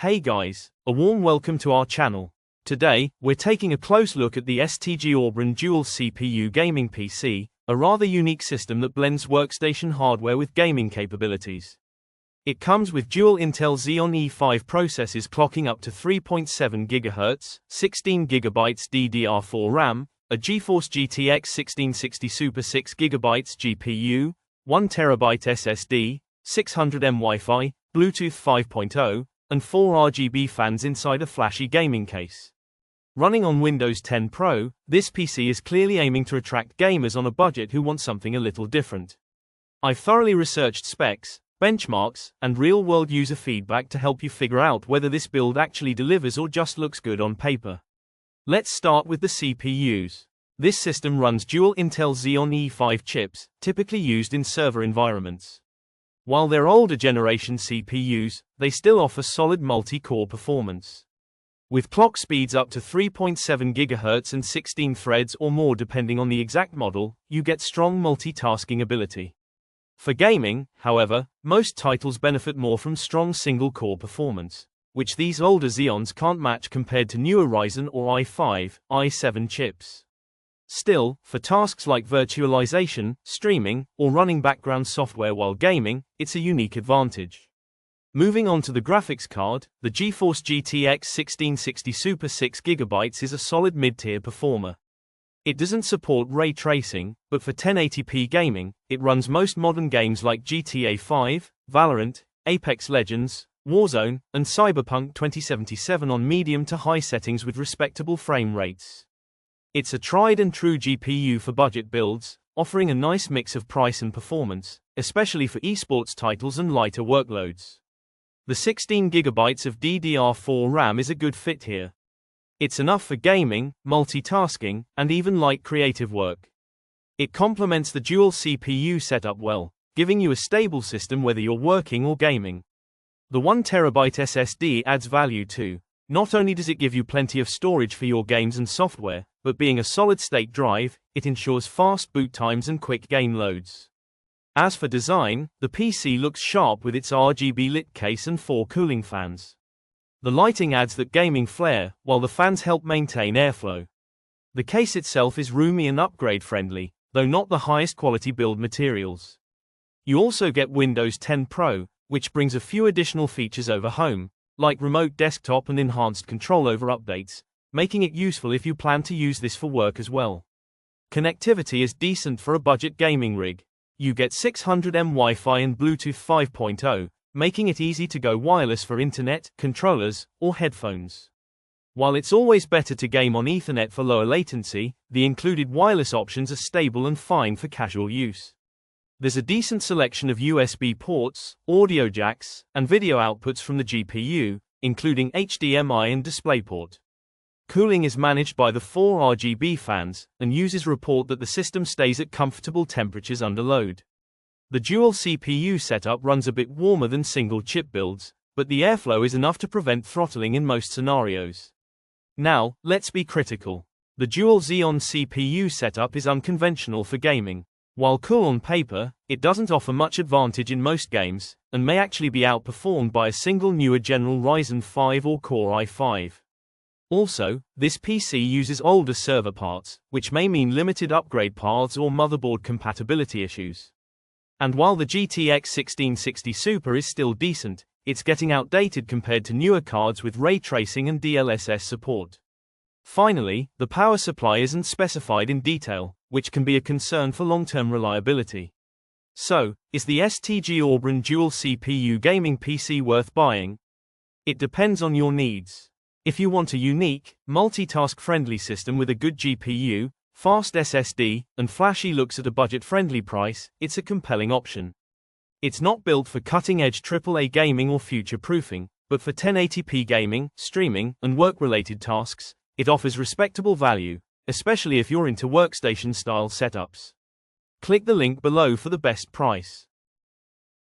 Hey guys, a warm welcome to our channel. Today, we're taking a close look at the STGAubron dual CPU gaming PC, a rather unique system that blends workstation hardware with gaming capabilities. It comes with dual Intel Xeon E5 processors clocking up to 3.7 GHz, 16 GB DDR4 RAM, a GeForce GTX 1660 Super 6 GB GPU, 1 TB SSD, 600 mHz Wi-Fi, Bluetooth 5.0, and 4 RGB fans inside a flashy gaming case. Running on Windows 10 Pro, this PC is clearly aiming to attract gamers on a budget who want something a little different. I've thoroughly researched specs, benchmarks, and real-world user feedback to help you figure out whether this build actually delivers or just looks good on paper. Let's start with the CPUs. This system runs dual Intel Xeon E5 chips, typically used in server environments. While they're older generation CPUs, they still offer solid multi-core performance. With clock speeds up to 3.7 GHz and 16 threads or more depending on the exact model, you get strong multitasking ability. For gaming, however, most titles benefit more from strong single-core performance, which these older Xeons can't match compared to newer Ryzen or i5, i7 chips. Still, for tasks like virtualization, streaming, or running background software while gaming, it's a unique advantage. Moving on to the graphics card, the GeForce GTX 1660 Super 6 GB is a solid mid-tier performer. It doesn't support ray tracing, but for 1080p gaming, it runs most modern games like GTA 5, Valorant, Apex Legends, Warzone, and Cyberpunk 2077 on medium to high settings with respectable frame rates. It's a tried-and-true GPU for budget builds, offering a nice mix of price and performance, especially for esports titles and lighter workloads. The 16 GB of DDR4 RAM is a good fit here. It's enough for gaming, multitasking, and even light creative work. It complements the dual CPU setup well, giving you a stable system whether you're working or gaming. The 1 TB SSD adds value too. Not only does it give you plenty of storage for your games and software, but being a solid-state drive, it ensures fast boot times and quick game loads. As for design, the PC looks sharp with its RGB lit case and 4 cooling fans. The lighting adds that gaming flair, while the fans help maintain airflow. The case itself is roomy and upgrade-friendly, though not the highest quality build materials. You also get Windows 10 Pro, which brings a few additional features over home, like remote desktop and enhanced control over updates, making it useful if you plan to use this for work as well. Connectivity is decent for a budget gaming rig. You get 600 mHz Wi-Fi and Bluetooth 5.0, making it easy to go wireless for internet, controllers, or headphones. While it's always better to game on Ethernet for lower latency, the included wireless options are stable and fine for casual use. There's a decent selection of USB ports, audio jacks, and video outputs from the GPU, including HDMI and DisplayPort. Cooling is managed by the 4 RGB fans, and users report that the system stays at comfortable temperatures under load. The dual CPU setup runs a bit warmer than single chip builds, but the airflow is enough to prevent throttling in most scenarios. Now, let's be critical. The dual Xeon CPU setup is unconventional for gaming. While cool on paper, it doesn't offer much advantage in most games, and may actually be outperformed by a single newer General Ryzen 5 or Core i5. Also, this PC uses older server parts, which may mean limited upgrade paths or motherboard compatibility issues. And while the GTX 1660 Super is still decent, it's getting outdated compared to newer cards with ray tracing and DLSS support. Finally, the power supply isn't specified in detail, which can be a concern for long-term reliability. So, is the STGAubron dual CPU gaming PC worth buying? It depends on your needs. If you want a unique, multitask-friendly system with a good GPU, fast SSD, and flashy looks at a budget-friendly price, it's a compelling option. It's not built for cutting-edge AAA gaming or future-proofing, but for 1080p gaming, streaming, and work-related tasks, it offers respectable value, especially if you're into workstation-style setups. Click the link below for the best price.